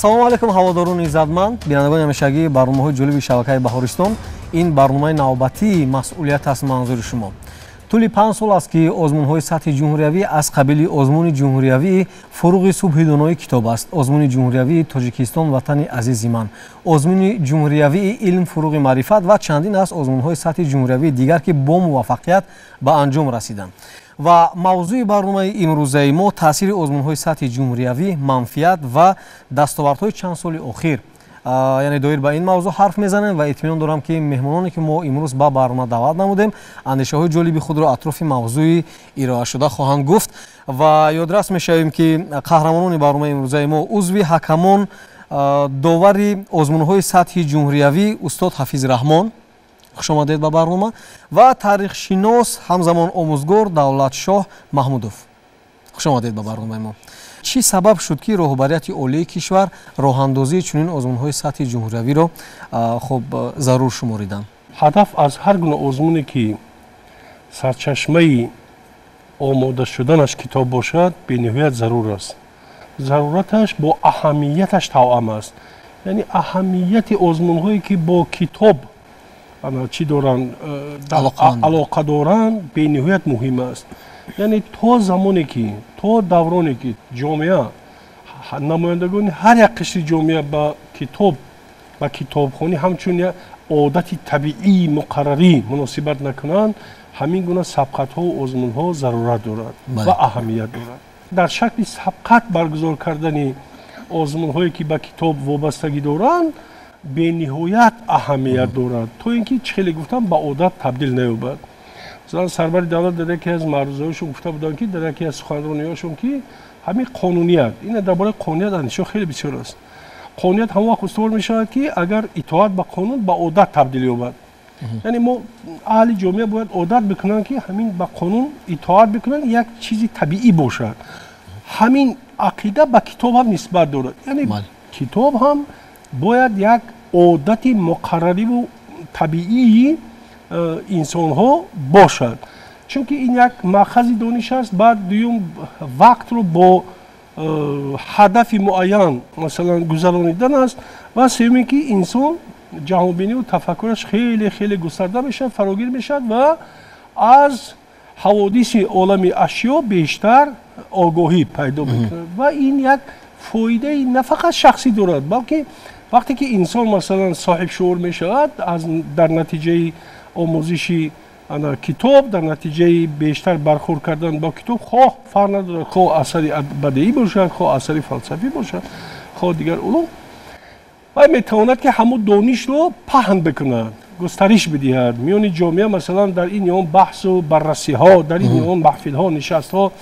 ассалому алайкум ҳаводорони иззатманд бинандагони ҳамешагии барномаҳои ҷолиби шабакаи баҳористон. Ин барномаи навбатии масъулият аст манзури шумо. тӯли 5 сол аст ки озмунҳои сатҳи ҷумҳуриявӣ аз қабили озмуни ҷумҳуриявии фуруғи субҳи донои китоб аст, озмуни ҷумҳуриявии тоҷикистон ватани азизи ман, озмуни ҷумҳуриявии илм фуруғи маърифат ва чандин аст озмунҳои сатҳи ҷумҳуриявии дигар ки бо муваффақият ба анҷом расиданд. ва мавзӯи барномаи имрӯзаи мо таъсири озмунҳои сатҳи ҷумҳуриявӣ, манфиат ва дастовардҳои чанд соли охир, яъне доир ба ин мавзӯъ ҳарф мезанем ва итминон дорам ки меҳмононе ки мо имрӯз ба барнома даъват намудем андешаҳои ҷолиби худро атрофи мавзӯи ироашуда хоҳанд гуфт ва ёдрас мешавем ки қаҳрамонони барномаи имрӯзаи мо узви ҳакамон, довари озмунҳои сатҳи ҷумҳуриявӣ устод Ҳафиз Раҳмон, хуш омадед ба барнома, ва таърихшинос ҳамзамон омӯзгор Давлатшоҳ Маҳмудов. хуш омадед ба барномаи мо. чӣ сабаб шуд ки роҳбарияти олии кишвар роҳандозии чунин озмунҳои сатҳи ҷумҳуриявиро хуб зарур шумориданд? ҳадаф аз ҳар гуна озмуне ки сарчашмаи омода шуданаш китоб бошад бениҳоят зарур аст. зарураташ бо аҳамияташ тавъам аст. яъне аҳамияти озмунҳое ки бо китоб чӣ доранд, алоқа доранд, бениҳоят муҳим аст. яъне то замоне ки то давроне ки ҷомеа намояндагони ҳар як қишри ҷомеа ба китоб ба китобхонӣ ҳамчун як одати табиии муқаррарӣ муносибат накунанд, ҳамин гуна сабқатҳо озмунҳо зарурат дорад ва аҳамият дорад. дар шакли сабқат баргузор кардани озмунҳое ки ба китоб вобастагӣ доранд бениҳоят аҳамият дорад, то ин ки чӣ хеле гуфтам ба одат табдил наёбад. مثلا سربری دولت در یکی از معروضه‌هاشون گفته بودن که در یکی از سخنرانی‌هاشون که همین قانونیت، این درباره قانونیت اندیشه خیلی بسیار است. قانونیت هم وقت استوار می‌شود که اگر اطاعت به قانون به عادت تبدیل یابد. یعنی ما اهل جامعه باید عادت بکنن که همین به قانون اطاعت بکنن، یک چیزی طبیعی باشد. همین عقیده به کتاب هم نسبت دارد. یعنی کتاب هم باید یک عادت مقرری و طبیعی انسان ها باشد، چون که این یک مأخذ دانش است. بعد دوم وقت رو با هدف معین مثلا گذرانیدن است و سومی که انسان جهانبینی و تفکرش خیلی خیلی گسترده میشه، فراگیر میشه و از حوادث عالم اشیا بیشتر آگاهی پیدا میکنه و این یک فایده نه فقط شخصی دارد، بلکه وقتی که انسان مثلا صاحب شعور میشود از در نتیجه آموزشی کتاب، در نتیجه بیشتر برخورد کردن با کتاب، خواه فرق نداره، خواه اثر بدیعی باشد، خواه اثر فلسفی باشد، خواه دیگر علوم، و میتواند که همون دانش رو پهن بکند، گسترش بدهد میان جامعه. مثلا در این میان بحث و بررسی ها، در این میان محفل ها، نشست ها،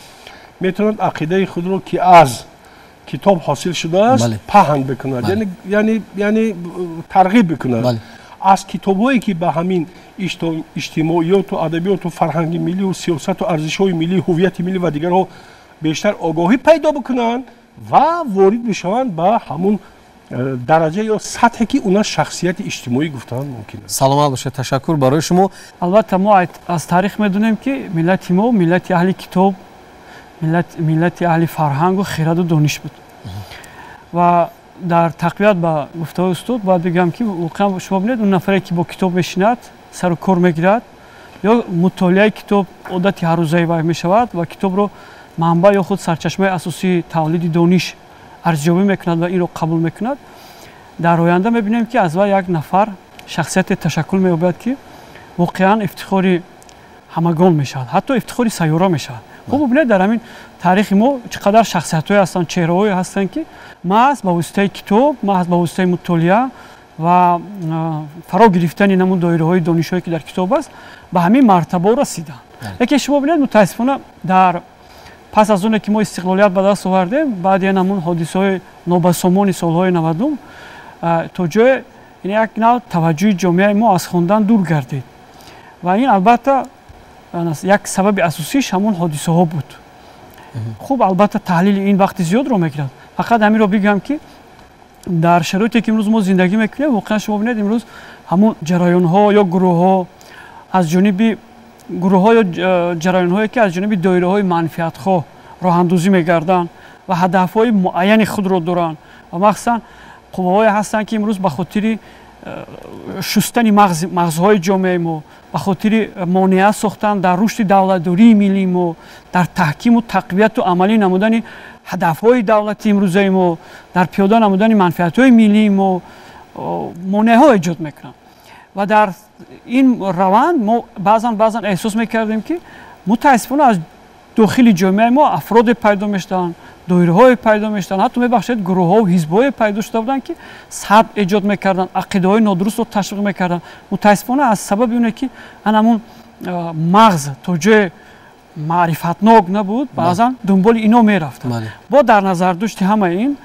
میتواند عقیده خود رو که از کتاب حاصل شده است پهن بکند، یعنی ترغیب بکند. از کتاب‌هایی که به همین اجتماعیات و ادبیات و فرهنگ ملی و سیاست و ارزش‌های ملی، هویت ملی و دیگرها بیشتر آگاهی پیدا بکنند و وارد بشوند به همون درجه یا سطحی که اونا شخصیت اجتماعی گفتن ممکنه. سلامت باشید، تشکر برای شما. البته ما از تاریخ میدونیم که ملت ما ملت اهل کتاب، ملت اهل فرهنگ و خرد و دانش بود. و در تقویت با گفته استاد باید بگم که واقعا شما ببینید اون نفری که با کتاب میشیند، سر و کار میگیرد یا مطالعه کتاب عادت هر روزه وی میشود و کتاب رو منبع یا خود سرچشمه اساسی تولید دانش ارزیابی میکند و این رو قبول میکند، در آینده میبینیم که از وی یک نفر شخصیت تشکل مییابد که واقعا افتخار همگان میشود، حتی افتخار سیاره میشود. خب ببینید در همین تاریخ ما چقدر شخصیت‌های هستند، چهره‌هایی هستند که محض با واسطه کتاب، محض با واسطه مطالعه و فرا گرفتن نمون دایره‌های دانشی که در کتاب است به همین مرتبه رسیدند. یکی شما ببینید متأسفانه در پس از اون که ما استقلالیت به دست آوردیم، بعد نمون حادثه‌های نابسامان سال‌های 90 تا جای این یک نوع توجه جامعه ما از خواندن دور گردید و این البته یک سبب اساسیش همون حادثه ها بود. خوب البته تحلیل این وقت زیاد رو میگیرد، فقط همین رو بگم که در شرایطی که امروز ما زندگی میکنیم واقعا شما ببینید امروز همون جریان ها یا گروه ها از جانب گروه ها یا جریان هایی که از جانب دایره های منفعت خواه راه اندازی میگردن و هدف های معین خود رو دارن ва махсусан қувваҳое ҳастанд ки имрӯз ба хотири шустани мағзҳои ҷомеаи мо, ба хотири монеа сохтан дар рушди давлатдории миллии мо, дар таҳкиму тақвияту амалӣ намудани ҳадафҳои давлати имрӯзаи мо, дар пиёда намудани манфиатҳои миллии мо монеаҳо эҷод мекунанд. ва дар ин раванд мо баъзан эҳсос мекардем ки мутаассифона аз дохили ҷомеаи мо афроде пайдо мешаванд, доираҳое пайдо мешаванд, ҳатто мебахшед гурӯҳҳо, ҳизбҳое пайдо шуда буданд ки саб эҷод мекарданд, ақидаҳои нодурустро ташвиқ мекарданд. мутаассифона аз сабаби оне ки анамун мағз то ҷое маърифатнок набуд, баъзан дунболи ино мерафтанд. бо дар назар дошти ҳамаи ин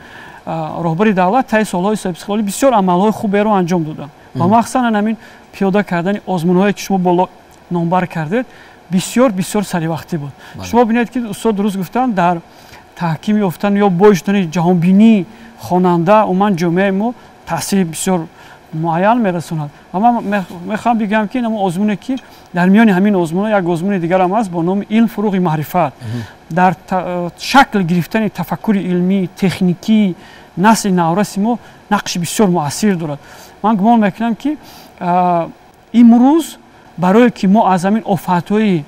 роҳбари давлат таи солҳои соҳибистиқлолӣ бисёр амалҳои хуберо анҷом доданд. ва махсусан ҳамин пиёда кардани озмунҳое ки шумо боло номбар кардед бисёр саривақтӣ буд. шумо бинед ки устод дуруст гуфтанд, дар таҳким ёфтан ё бой шудани ҷаҳонбинии хонанда умуман ҷомеаи мо таъсири бисёр муайян мерасонад. ва ман мехоҳам бигӯям ки намо озмуне ки дар миёни ҳамин озмунҳо як озмуни дигарам ҳаст бо номи илм фуруғи маърифат. дар шакл гирифтани тафаккури илмӣ, техникӣ насли навраси мо нақши бисёр муассир дорад. ман гумон мекунам ки имрӯз барое ки мо аз ҳамин офатҳои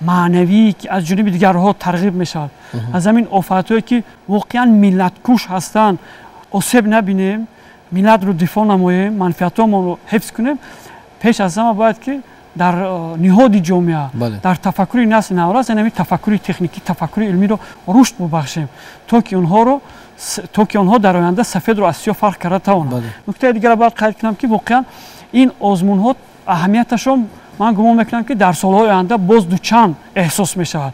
маънавӣ ки аз ҷониби дигарҳо тарғиб мешавад, аз ҳамин офатҳое ки воқеан миллаткуш ҳастанд осеб набинем, миллатро дифоъ намоем, манфиатҳоамонро ҳифз кунем, пеш аз ҳама бояд ки дар ниҳоди ҷомеа, дар тафаккури насли наврас, яъне тафаккури техникӣ, тафаккури илмиро рушд бубахшем, то ки онҳо дар оянда сафедро аз сиёҳ фарқ карда тавонанд. нуктаи дигаро бояд қайд кунам ки воқеан ин озмунҳо аҳамияташон ман гумон мекунам ки дар солҳои оянда боз дучанд эҳсос мешавад.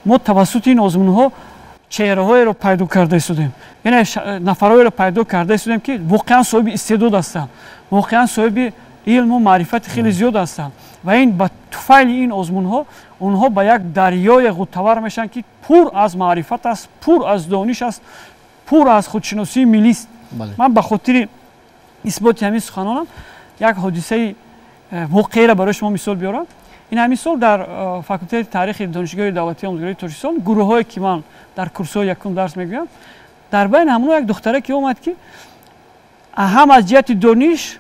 мо тавассути ин озмунҳо чеҳраҳоеро пайдо карда истодем, яъне нафарҳоеро пайдо карда истодем ки воқеан соҳиби истеъдод ҳастанд, воқеан соҳиби илму маърифати хеле зиёд ҳастанд. ва ин ба туфайли ин озмунҳо онҳо ба як дарёе ғутавар мешаванд ки пур аз маърифат аст, пур аз дониш аст, пур аз худшиносии миллист. ман ба хотири исботи ҳамин суханонам як ҳодисаи воқеъеро барои шумо мисол биёрам. ин ҳамин сол дар факултаи таърихи донишгоҳи давлатии омӯзгарии Тоҷикистон гурӯҳҳое ки ман дар курсҳои якум дарс мегӯям, дар байни ҳамонҳо як духтаре ки омад ки ҳам аз ҷиҳати дониш,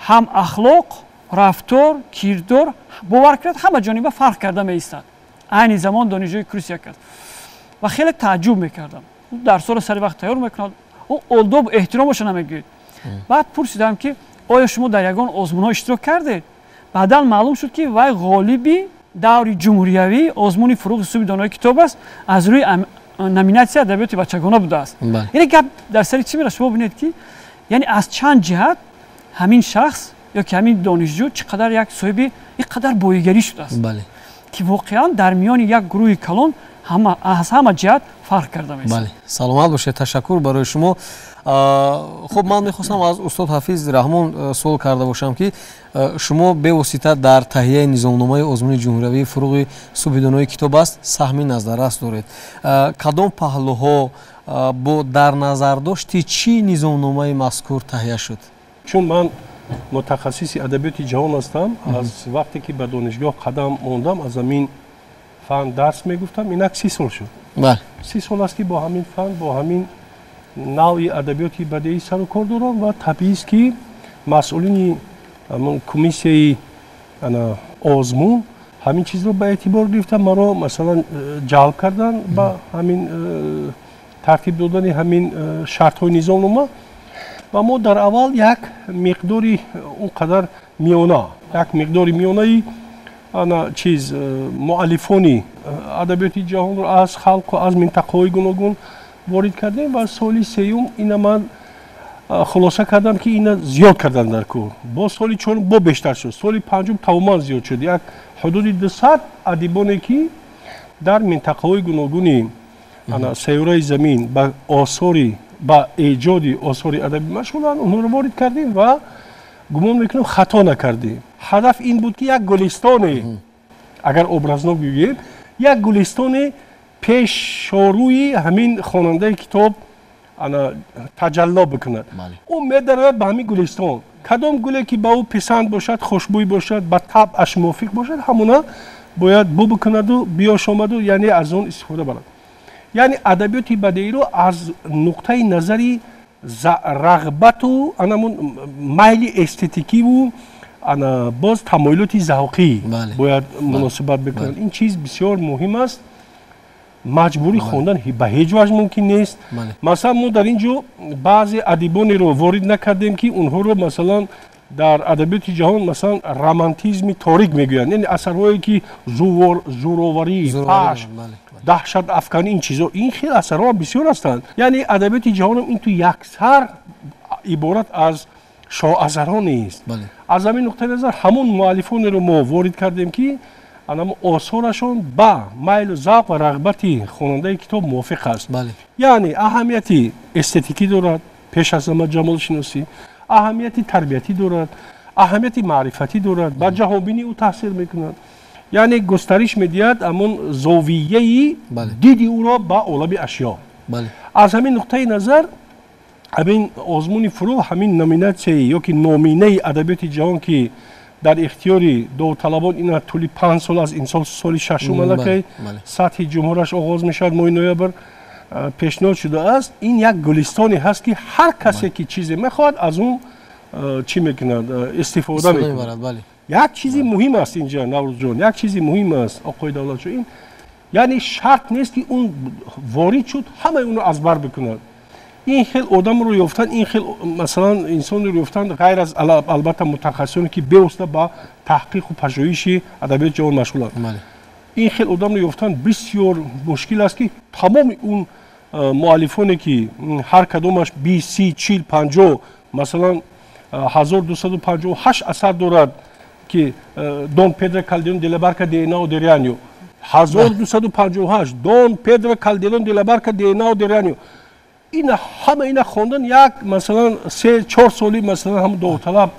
ҳам ахлоқ, рафтор, кирдор бовар кард ҳама ҷониба фарқ карда меистад. айни замон донишҷӯи курс як аст ва хеле тааҷҷуб мекардам. дарсҳоро сари вақт тайёр мекунад, одоб эҳтиромашо намегӯяд. баъд пурсидам ки оё шумо дар ягон озмунҳо иштирок кардед? баъдан маълум шуд ки вай ғолиби даври ҷумҳуриявӣ озмуни фуруғи суби донои китоб аст, аз рӯи номинатсияи адабиёти бачагона будааст. яъне гап дар сари чӣ меравад? шумо бинед ки яъне аз чанд ҷиҳат ҳамин шахс ё ки ҳамин донишҷӯ чӣ қадар як соҳиби ин қадар боигарӣ шудааст ки воқеан дар миёни як гурӯҳи калон аз ҳама ҷиҳат фарқ карда месад. саломат бошед, ташаккур барои шумо. хуб, ман мехостам аз устод ҳафиз раҳмон суол карда бошам ки шумо бевосита дар таҳияи низомномаи озмуни ҷумҳуриявии фуруғи субҳи донои китоб аст саҳми назаррас доред. кадом паҳлӯҳо бо дар назардошти чӣ низомномаи мазкур таҳия шуд? чун ман мутахассиси адабиёти ҷаҳон ҳастам, аз вақте ки ба донишгоҳ қадам мондам, аз ҳамин фан дарс мегуфтам, инак 30 сол шуд. 30 сол аст ки бо ҳамин фан, бо ҳамин навъи адабиёти бадеӣ сару кор дорам ва табиист ки масъулини комиссияи озмун ҳамин чизро ба эътибор гирифта маро масалан ҷалб кардан ба ҳамин тартиб додани ҳамин шартҳои низомнома ва мо дар аввал як миқдори он қадар миёна, як миқдори миёнаи чиз муаллифони адабиёти ҷаҳонро аз халқу аз минтақаҳои гуногун ворид кардем ва соли сеюм ина ман хулоса кардам ки ина зиёд кардан дар кор. бо соли чорум бо бештар шуд, соли панҷум тамоман зиёд шуд. як ҳудуди 200 адибоне ки дар минтақаҳои гуногуни сайёраи замин ба осори ба эҷоди осори адабӣ машғуланд, онҳоро ворид кардем ва гумон мекунам хато накардем. ҳадаф ин буд ки як гулистоне, агар образнок бигӯем, як гулистоне пешоруи ҳамин хонандаи китоб таҷалло бикунад. ӯ медаравад ба ҳамин гулистон. кадом гуле ки ба ӯ писанд бошад, хушбӯй бошад, ба табъаш мувофиқ бошад, ҳамона бояд бу бикунаду биёшомаду, яъне аз он истифода барад. яъне адабиёти бадеиро аз нуқтаи назари рағбату анамун майли эстетикиву ана боз тамоилоти завқӣ бояд муносибат бикунад. ин чиз бисёр муҳим аст. маҷбури хондан ба ҳеҷ ваҷ мумкин нест. масалан мо дар ин ҷо баъзе адибонеро ворид накардем ки онҳоро масалан дар адабиёти ҷаҳон масалан романтизми торик мегӯянд, яъне асарҳое ки зӯроварӣ, пашт, даҳшатафканӣ, ин чизо, ин хел асарҳо бисёр ҳастанд. яъне адабиёти ҷаҳонам ин ту яксар иборат аз шоҳазарҳо нест. аз ҳамин нуқтаи назар ҳамон муаллифонеро мо ворид кардем ки осорашон ба майлу завқ ва рағбати хонандаи китоб мувофиқ аст. яъне аҳамияти эстетикӣ дорад, пеш аз ҳама ҷамолшиносӣ, аҳамияти тарбиятӣ дорад, аҳамияти маърифатӣ дорад, ба ҷаҳонбинии ӯ таъсир мекунад. яъне густариш медиҳад ҳамон зовияи диди ӯро ба олами ашё. аз ҳамин нуқтаи назар ҳамин озмуни фурӯғ, ҳамин номинатсияи ёки номинаи адабиёти ҷаҳон ки дар ихтиёри довталабон ина тӯли 5 сол аз имсол соли шашум аллакай сатҳи ҷумҳураш оғоз мешавад, моҳи ноябр пешниҳод шудааст. ин як гулистоне ҳаст ки ҳар касе ки чизе мехоҳад аз он чӣ мекунад, истифода мекунад. як чизи муҳим аст инҷа, Наврӯзҷон, як чизи муҳим аст оқои давлатшо, ин яъне шарт нест ки он ворид шуд ҳамаи онро аз бар бикунад. ин хел одамро ёфтан, ин хел масалан инсонро ёфтан ғайр аз албатта мутахассисоне ки бевосита ба таҳқиқу пажӯҳиши адабиёти ҷаҳон машғуланд. ин хел одамро ёфтан бисёр мушкил аст ки тамоми он муаллифоне ки ҳар кадомаш 20, 30, 40, 50 масалан 1258 асар дорад ки Дон Педро Калдерон де ла Барка de Henao de Riaño 1258 Дон Педро Калдерон de la Barca de Henao de Riaño. ина ҳама ина хондан як масалан 3-4 соли масалан ҳам довталаб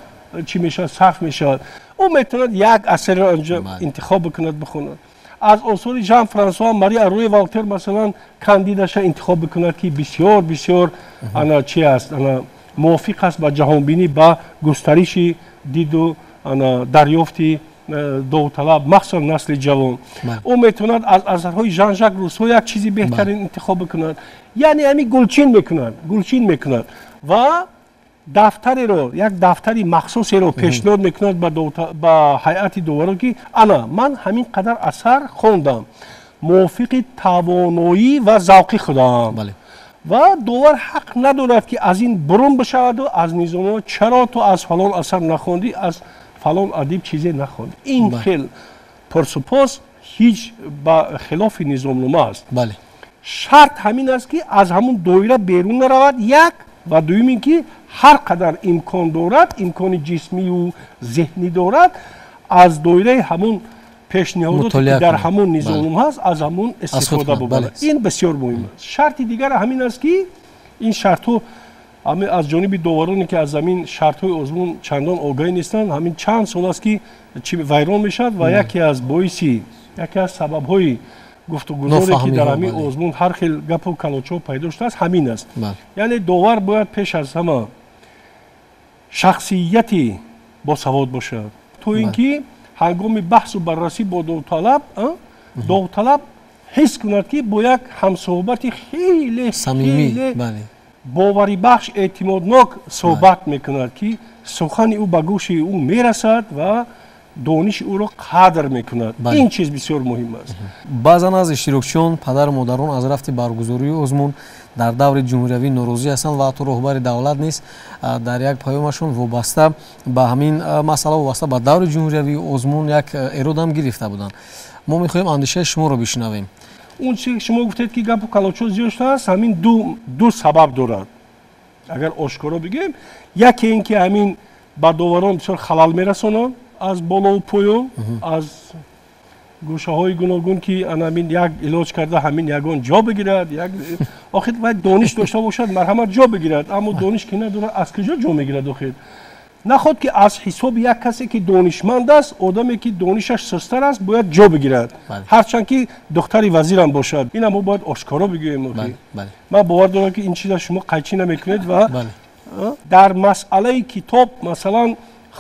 чӣ мешавад, сарф мешавад. ӯ метавонад як асарро анҷа интихоб бикунад, бихонад. аз осори Жан Франсуа Мари Аруи Валтер масалан кандидаша интихоб бикунад ки бисёр бисёр ана чӣ аст, ана мувофиқ аст ба ҷаҳонбинӣ, ба густариши диду ана дарёфти довталаб, махсусан насли ҷавон. ӯ метавонад аз асарҳои Жан Жак Руссо як чизи беҳтарин интихоб бикунад. яъне ҳамин гулчин мекунад ва дафтареро, як дафтари махсусеро пешниҳод мекунад ба ҳайати доварон ки ана ман ҳамин қадар асар хондам, мувофиқи тавоноӣ ва завқи худам. ва довар ҳақ надорад ки аз ин бурун бишаваду аз низомнома чаро ту аз фалон асар нахондӣ, аз фалон адиб чизе нахондӣ. ин хел пурсупос ҳиҷ ба хилофи низомнома аст. шарт ҳамин аст ки аз ҳамун доира берун наравад, як, ва дуюм ин ки ҳар қадар имкон дорад, имкони ҷисмию зеҳнӣ дорад, аз доираи ҳамун пешниҳодоте ки дар ҳамун низомном ҳаст, аз ҳамун истифода бубарад. ин бисёр муҳим аст. шарти дигар ҳамин аст ки ин шартҳо аз ҷониби довароне ки аз ҳамин шартҳои озмун чандон огаҳӣ нестанд, ҳамин чанд сол аст ки вайрон мешавад ва яке аз боиси, яке аз сабабҳои гуфтугузоре ки дар ҳамин озмун ҳар хел гапу калочҳо пайдо шудааст ҳамин аст. яъне довар бояд пеш аз ҳама шахсияти босавод бошад, то ин ки ҳангоми баҳсу баррасӣ бо довталаб ҳис кунад ки бо як ҳамсуҳбати хеле боварибахш, эътимоднок суҳбат мекунад ки сухани ӯ ба гӯши ӯ мерасад ва дониши ӯро қадр мекунад. ин чиз бисёр муҳим аст. баъзан аз иштирокчиён падару модарон аз рафти баргузории озмун дар даври ҷумҳуриявӣ норозӣ ҳастанд ва ҳатто роҳбари давлат низ дар як паёмашон вобаста ба ҳамин масъала вобаста ба даври ҷумҳуриявии озмун як эродам гирифта буданд. мо мехоҳем андешаи шуморо бишнавем. он чизе ки шумо гуфтед ки гапу калочҳо зиёд шудааст, ҳамин ду сабаб дорад. агар ошкоро бигӯем, яке ин ки ҳамин ба доварон бисёр халал мерасонанд аз болову поён, аз гӯшаҳои гуногун ки ҳамин як илоҷ карда ҳамин ягон ҷо бигирад, охир бояд дониш дошта бошад, марҳамат ҷо бигирад, аммо дониш ки надорад, аз куҷо ҷо мегирад охир? наход ки аз ҳисоби як касе ки донишманд аст, одаме ки донишаш сустар аст, бояд ҷо бигирад, ҳарчанд ки духтари вазирам бошад. ина мо бояд ошкоро бигӯем. ман бовар дорам ки ин чиза шумо қайчӣ намекунед ва дар масъалаи китоб масалан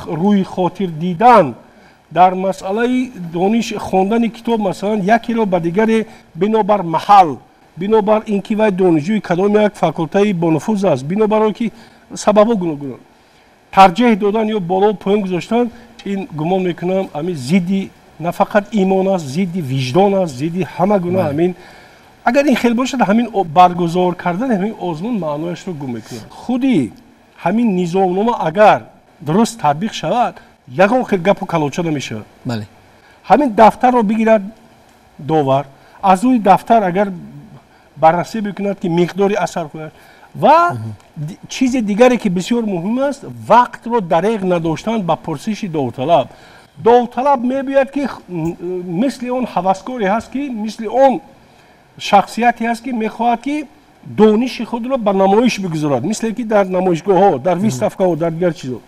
рӯи хотир дидан, дар масъалаи дониш хондани китоб масалан якеро ба дигаре бинобар маҳал бинобар ин ки вай донишҷӯи кадом як факултаи бонуфуз аст, бинобар он ки сабабҳо гуногун тарҷеҳ додан ё боло поин гузоштан, ин гумон мекунам ҳамин зидди на фақат имон аст, зидди виҷдон аст, зидди ҳама гуна ҳамин. Агар ин хел бошад ҳамин баргузор кардани ҳамин озмун маънояшро гум мекунад. Худи ҳамин низомнома агар дуруст татбиқ шавад, ягон хел гапу калонча намешавад. Ҳамин дафтарро бигирад довар, аз рӯи дафтар агар баррасӣ бикунад ки миқдори асар кунад ва чизи дигаре ки бисёр муҳим аст, вақтро дареғ надоштан ба пурсиши довталаб. Довталаб мебояд ки мисли он ҳаваскоре ҳаст ки мисли он шахсияте ҳаст ки мехоҳад ки дониши худро ба намоиш бигузорад, мисле ки дар намоишгоҳҳо, дар выставкаҳо, дар дигар чизо.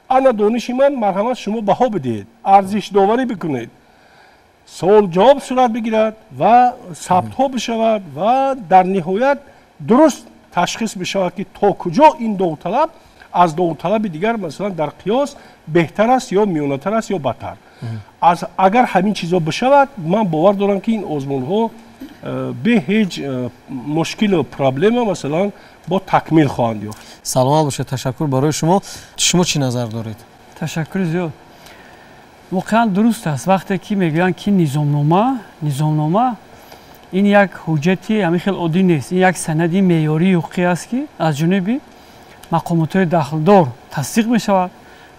Ана дониши ман, марҳамат, шумо баҳо бидиҳед, арзишдоварӣ бикунед, суол-ҷавоб сурат бигирад ва сабтҳо бишавад ва дар ниҳоят дуруст ташхис бишавад ки то куҷо ин довталаб аз довталаби дигар масалан дар қиёс беҳтар аст ё миёнатар аст ё бадтар. Агар ҳамин чизо бишавад, ман бовар дорам ки ин озмунҳо бе ҳеҷ мушкилу проблема масалан бо такмил хоҳанд ёфт. Саломат бошед, ташаккур барои шумо. Шумо чӣ назар доред? Ташаккури зиёд. Воқеан дуруст аст вақте ки мегӯянд ки низомнома ин як ҳуҷҷати ҳамин хел оддӣ нест. Ин як санади меъёрии ҳуқуқӣ аст ки аз ҷониби мақомотҳои дахлдор тасдиқ мешавад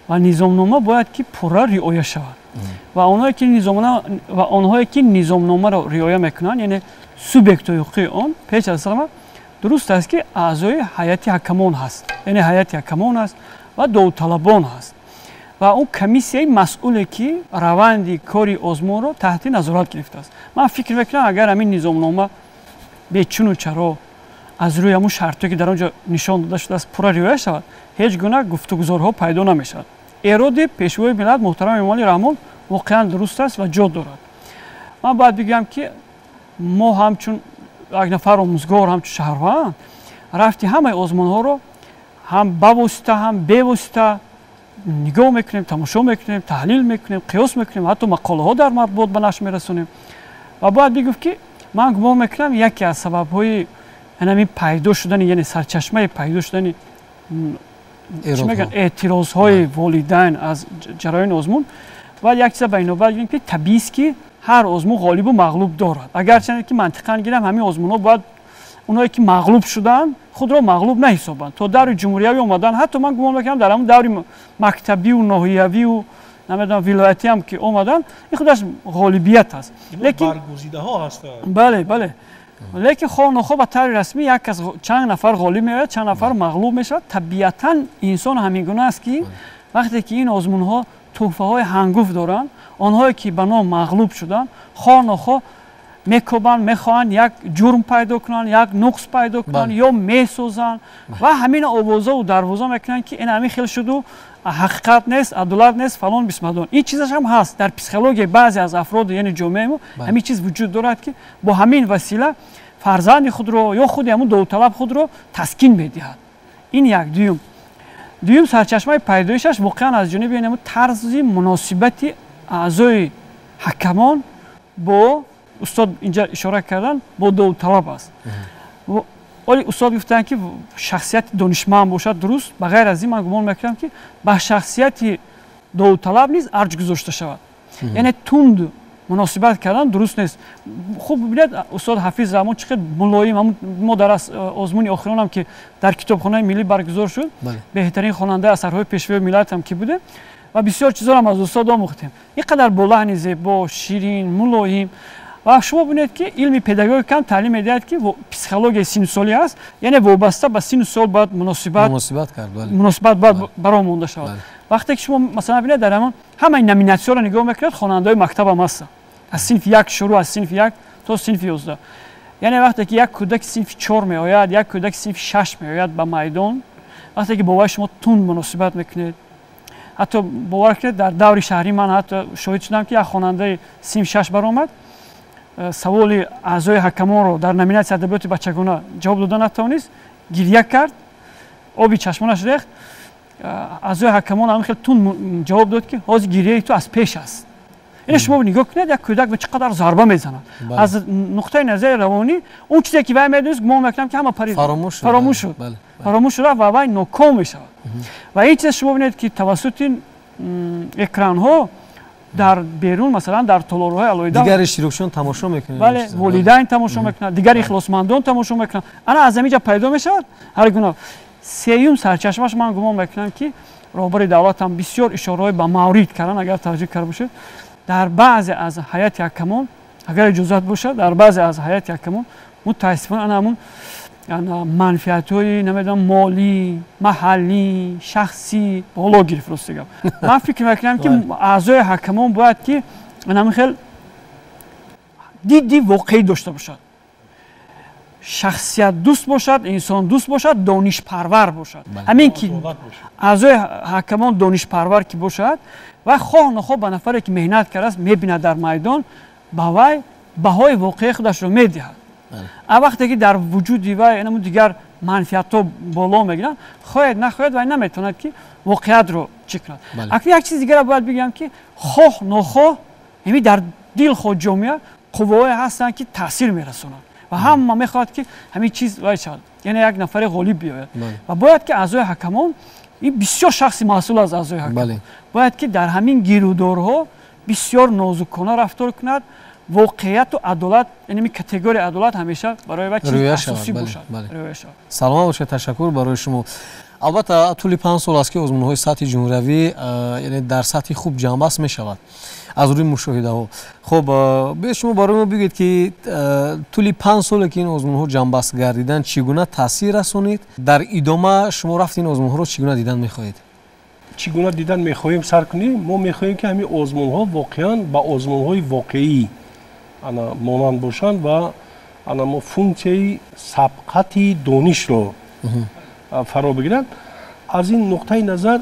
ва низомнома бояд ки пурра риоя шавад. ва онҳое ки низомномаро риоя мекунанд, яъне субъектҳои ҳуқуқии он, пеш аз ҳама дуруст аст ки аъзои ҳайати ҳакамон ҳаст, яъне ҳайати ҳакамон аст ва довталабон ҳаст. ва он комиссияи масъуле ки раванди кори озмунро таҳти назорат гирифтааст. Ман фикр мекунам агар ҳамин низомнома бечуну чаро аз рӯи ҳамун шартое ки дар он ҷо нишон дода шудааст пурра риоя шавад, ҳеҷ гуна гуфтугузорҳо пайдо намешавад. Эроди пешвои миллат муҳтарам Эмомалӣ Раҳмон воқеан дуруст аст ва ҷо дорад. Ман бояд бигӯям ки мо ҳамчун як нафар омӯзгор, ҳамчун шаҳрванд рафти ҳамаи озмунҳоро ҳам ба восита, ҳам бевосита нигоҳ мекунем, тамошо мекунем, таҳлил мекунем, қиёс мекунем, ҳатто мақолаҳо дар матбуот ба нашр мерасонем. ва бояд бигуфт ки ман гумон мекунам яке аз сабабҳои ҳамин пайдо шудани, яъне сарчашмаи пайдо шудани эътирозҳои волидайн аз ҷараёни озмун ва як чиза ба инобат гирем ки табиист ки ҳар озмун ғолибу мағлуб дорад. Агарчанде ки мантиқан гирам ҳамин озмунҳо бояд онҳое ки мағлуб шуданд худро мағлуб наҳисобанд. То даври ҷумҳуриявӣ омадан, ҳатто ман гумон мекунам дар ҳамун даври мактабию, ноҳиявию, намедонам вилоятӣ ҳам ки омадан, ин худаш ғолибият аст. Лекин баргузидаҳо ҳастанд. Бале. лекин хоҳ-нохоҳ ба таври расмӣ як аз чанд нафар ғолиб меояд, чанд нафар мағлуб мешавад. Табиатан инсон ҳамин гуна аст ки вақте ки ин озмунҳо тӯҳфаҳои ҳангуф доранд, онҳое ки ба ном мағлуб шуданд, хоҳ-нохоҳ мекобанд, мехоҳанд як ҷурм пайдо кунанд, як нуқс пайдо кунанд ё месозанд ва ҳамин овозаву дарвоза мекунанд ки ин ҳамин хел шуду ҳақиқат нест, адолат нест, фалон бисмадон. Ин чизаш ҳам ҳаст дар психологияи баъзе аз афроди яъне ҷомеамо ҳамин чиз вуҷуд дорад ки бо ҳамин васила фарзанди худро ё худи ҳамун довталаб худро таскин медиҳад. Ин як. дуюм сарчашмаи пайдоишаш воқеан аз ҷониби ин тарзи муносибати аъзои ҳакамон бо устод инҷа ишора кардан бо довталаб аст. оли устод гуфтанд ки шахсияти донишманд бошад, дуруст. Ба ғайр аз ин ман гумон мекунам ки ба шахсияти довталаб низ арҷ гузошта шавад. Яъне тунд муносибат кардан дуруст нест. хуб бинед устод ҳафиз раҳмон чӣ қадр мулоим, мо дар озмуни охиронам ки дар китобхонаи миллӣ баргузор шуд, беҳтарин хонандаи асарҳои пешвои миллатам ки буде ва бисёр чизорам аз устод омӯхтем. Ин қадар бо лаҳни зебо, ширин, мулоим. ва шумо бинед ки илми педагогикам таълим медиҳад ки психологияи синну солӣ аст, яъне вобаста ба синну сол бояд муносибат бояд баро монда шавад. вақте ки шумо масалан бинед дар ҳамон ҳамаи номинатсияро нигоҳ мекунед, хонандаҳои мактабам ҳастанд. аз синфи 1 шурӯъ, аз синфи 1 то синфи 11. яъне вақте ки як кӯдаки синфи 4 меояд, як кӯдаки синфи 6 меояд ба майдон, вақте ки бо вай шумо тунд муносибат мекунед, ҳатто бовар кунед дар даври шаҳри ман ҳатто шоҳид шудам ки як хонандаи синфи 6 баромад, саволи аъзои ҳакамонро дар номинатсияи адабиёти бачагона ҷавоб дода натавонист, гирья кард, оби чашмонаш рехт. аъзои ҳакамон ҳамин хел тунд ҷавоб дод ки ҳозир гирьяи ту аз пеш аст. این شما نگاه کنید یک کودک به چقدر ضربه میزند. از نقطه نظر روانی اون چیزی که وای میدونست که ما میکنم که همه فراموش شد. فراموش شد و وای ناکام میشود. و این چیز شما ببینید که توسط این اکران ها در بیرون مثلا در تالارهای علایده دیگر اشتراکشون تماشا میکنن. بله والدین تماشا میکنن، دیگر اخلاصمندان تماشا میکنن. انا از اینجا پیدا میشود هر گونه سیوم سرچشمش من گمان میکنم که رهبر دولت هم بسیار اشاره به مورد کردن. اگر توجه کرده باشید در بعضی از حیات یکمون اگر اجازه باشد در بعضی از حیات یکمون متاسفانه انا همون منفعت‌های نمیدونم مالی، محلی، شخصی بالا گرفت راست بگم. من فکر میکنم که اعضای حکمان باید که انا خیلی دیدی واقعی داشته باشد، شخصیت دوست باشد، انسان دوست باشد، دانش پرور باشد. همین که اعضای حکمان دانش پرور که باشد و خواه نخواه به نفری که مهنت کرده است میبیند در میدان با وی بهای واقعی خودش رو میدهد. وقتی که در وجود وی اینمون دیگر منفعت ها بالا میگیرن خواهد نخواهد و نمیتوند که واقعیت رو چک کند. اکنون یک چیز دیگر باید بگم که خواه نخواه همین در دل خود جامعه قوای هستن که تاثیر میرسونن و همه میخواد که همین چیز وای شود، یعنی یک نفر غالب بیاید و باید که اعضای حکمان این بسیار شخصی مسئول از اعضای حکمان باید که در همین گیرودارها بسیار نازکانه رفتار کند. واقعیت و عدالت یعنی کاتگوری عدالت همیشه برای وقت اساسی باشد. سلام باشید، تشکر برای شما. البته طول 5 سال است که آزمون‌های سطح جمهوری یعنی در سطح خوب جنبست می شود از روی مشاهده ها. خب به شما برای ما بگید که طول 5 سال که این آزمون‌ها جنبست گردیدن چگونه تاثیر رسونید؟ در ادامه شما رفتین آزمون‌ها رو چگونه دیدن می‌خواهید؟ چگونه دیدن می‌خواهیم سر کنیم؟ ما می‌خواهیم که همین آزمون‌ها واقعاً با آزمون‌های واقعی انا مانند باشند و انا ما فونکسیای سبقت دانش رو فرا بگیرند. از این نقطه نظر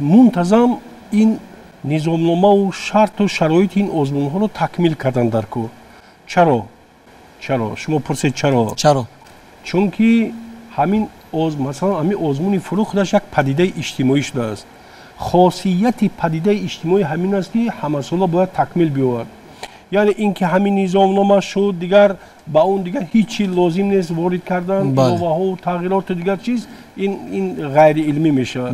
منتظم این نظامنامه و شرط و شرایط این آزمون‌ها رو تکمیل کردن در کار. چرا؟ شما پرسید چرا؟ چون که همین مثلا همین آزمون فرو خودش یک پدیده اجتماعی شده است. خاصیت پدیده اجتماعی همین است که همه سالا باید تکمیل بیاورد. یعنی اینکه همین نظامنامه شد دیگر با اون دیگر هیچی لازم نیست وارد کردن اضافه ها و تغییرات دیگر چیز این غیر علمی میشه.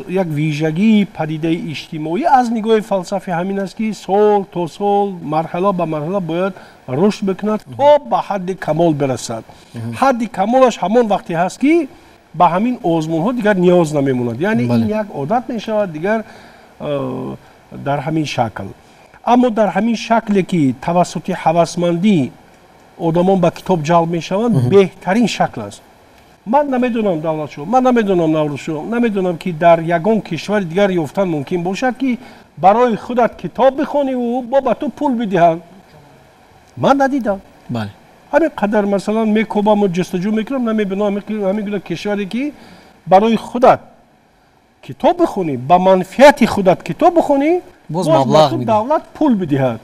یک ویژگی پدیده اجتماعی از نگاه فلسفی همین است که سال تا سال مرحله به مرحله باید رشد بکند تا به حد کمال برسد. حد کمالش همان وقتی هست که به همین آزمون ها دیگر نیاز نمیموند. یعنی این یک عادت میشود دیگر در همین شکل. اما در همین شکلی که توسط هوسمندی آدمان به کتاب جلب میشوند بهترین شکل است. من نمیدونم دولت شو، من نمیدونم نوروز شو، نمیدونم که در یگان کشور دیگر یافتن ممکن باشد که برای خودت کتاب بخونی و با تو پول بدهند. من ندیدم. همین قدر مثلا میکوبم و جستجو میکنم نمیبینم همین گونه کشوری که برای خودت کتاب بخونی با منفعت خودت کتاب بخونی باز مبلغ میده دولت پول بدهد.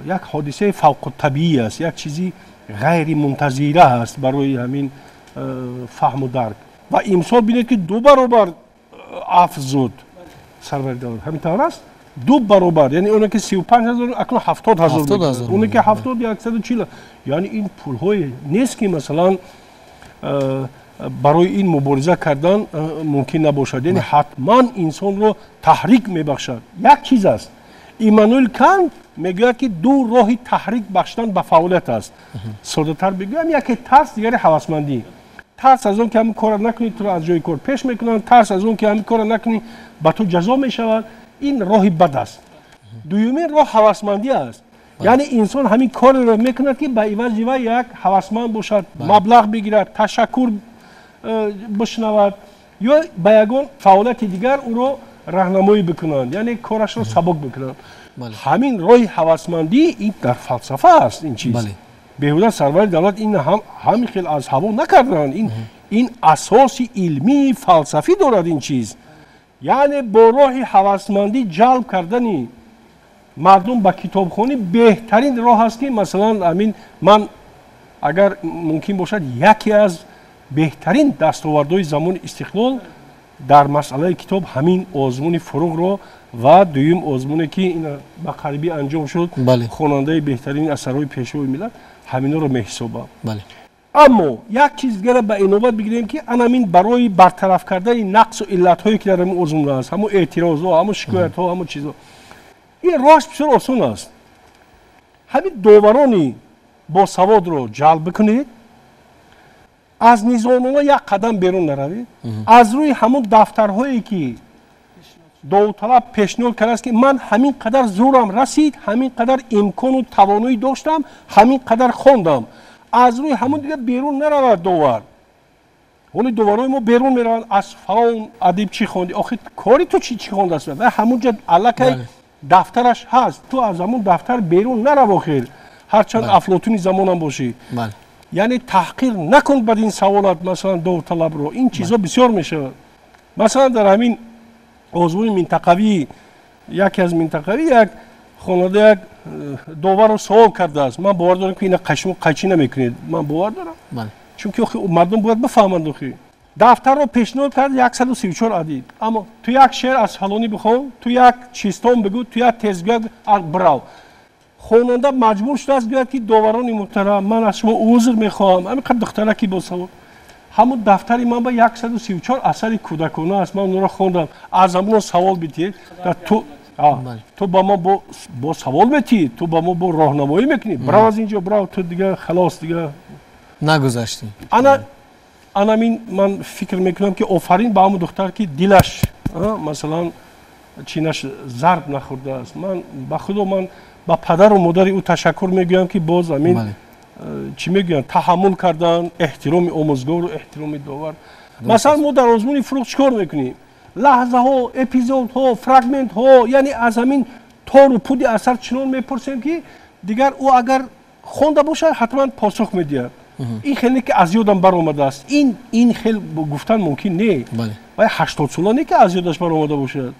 یک حادثه فوق الطبیعی است، یک چیزی غیر منتظره است برای همین فهم و درک. و امسال بینید که 2 برابر افزود سرور دولت. همین طور است 2 برابر، یعنی اون که 35,000 اکنون 70,000 اون که 70 140. یعنی این پول های نیست که مثلا برای این مبارزه کردن ممکن نباشد. یعنی حتما انسان رو تحریک میبخشد. یک چیز است ایمانوئل کانت میگوید که 2 راه تحریک بخشیدن به فعالیت است. ساده تر بگویم یکی ترس، دیگری هوسمندی. ترس از اون که همین کار نکنی تو از جای کار پیش میکنن، ترس از اون که همین کار نکنی به تو جزا میشود. این راه بد است. دومین راه هوسمندی است. یعنی انسان همین کار رو میکند که به عوض یک هوسمند باشد، مبلغ بگیرد، تشکر بشنود یا به یگان فعالیت دیگر او رو راهنمایی بکنند، یعنی کارش رو سبک بکنند. همین راه هوسمندی این در فلسفه است. این چیز بهوده سرور دولت این همین خیلی از هوا نکردند. این اساس علمی فلسفی دارد این چیز. یعنی با راه هوسمندی جلب کردنی مردم به کتابخوانی بهترین راه است که مثلا همین من اگر ممکن باشد یکی از بهترین دستاوردهای زمان استقلال در مسئله کتاب همین آزمون فروغ رو و دویم آزمونه که این با قریبی انجام شد بله. خواننده بهترین اثرهای پیشوای ملت همینا رو محسوبه. بله. اما یک چیز دیگه به اینوبت بگیریم که همین برای برطرف کردن نقص و علت هایی که در این آزمون هست، همون اعتراض ها، همون شکایت ها، همون چیزا، این راهش بسیار آسان است. همین داورانی با سواد رو جلب کنید، از نظامنامه یک قدم بیرون نروید، از روی همون دفترهایی که داوطلب پیشنهاد کرده است که من همین قدر زورم رسید، همین قدر امکان و توانایی داشتم، همین قدر خواندم، از روی همون دیگه بیرون نرود داور. ولی داورای ما بیرون میرن، از فلان ادیب چی خواندی، آخه کاری تو چی خوانده است و همونجا الکی دفترش هست، تو از همون دفتر بیرون نرو خیر، هرچند افلاطونی زمانم باشی. یعنی تحقیر نکن بدین سوالات مثلا داوطلب رو، این چیزا بسیار میشه. مثلا در همین آزمون منطقوی یکی از منطقوی یک خواننده یک داور رو سوال کرده است، من باور دارم که این قشم قیچی نمیکنید، من باور دارم چون که مردم باید بفهمند اخی. دفتر رو پیشنهاد کرد 134 ادیب، اما تو یک شعر از فلانی بخون، تو یک چیستان بگو، تو یک تزگاه براو. خواننده مجبور شده است بگوید که داوران محترم من از شما عذر میخوام، همینقدر دخترکی با سوال، همون دفتری من با 134 اثر کودکانه است، من اون رو خوندم، از همون سوال بیتید تو با ما با سوال بیتی، تو با ما با راهنمایی میکنی، برو از اینجا برو، تو دیگه خلاص دیگه نگذاشتی. من فکر میکنم که آفرین با همون دختر که دلش مثلا چینش ضرب نخورده است. من با خدا من با پدر و مادر او تشکر میگویم که باز همین چی میگن تحمل کردن، احترام آموزگار و احترام داور. مثلا ما در آزمون فروغ چیکار میکنیم؟ لحظه ها، اپیزود ها، فرگمنت ها، یعنی از همین تار و پود اثر چنان میپرسیم که دیگر او اگر خونده باشه حتما پاسخ میدهد. این خیلی که از یادم برآمده است، این خیلی گفتن ممکن نه، و 80 سالانه که از یادش برآمده باشد،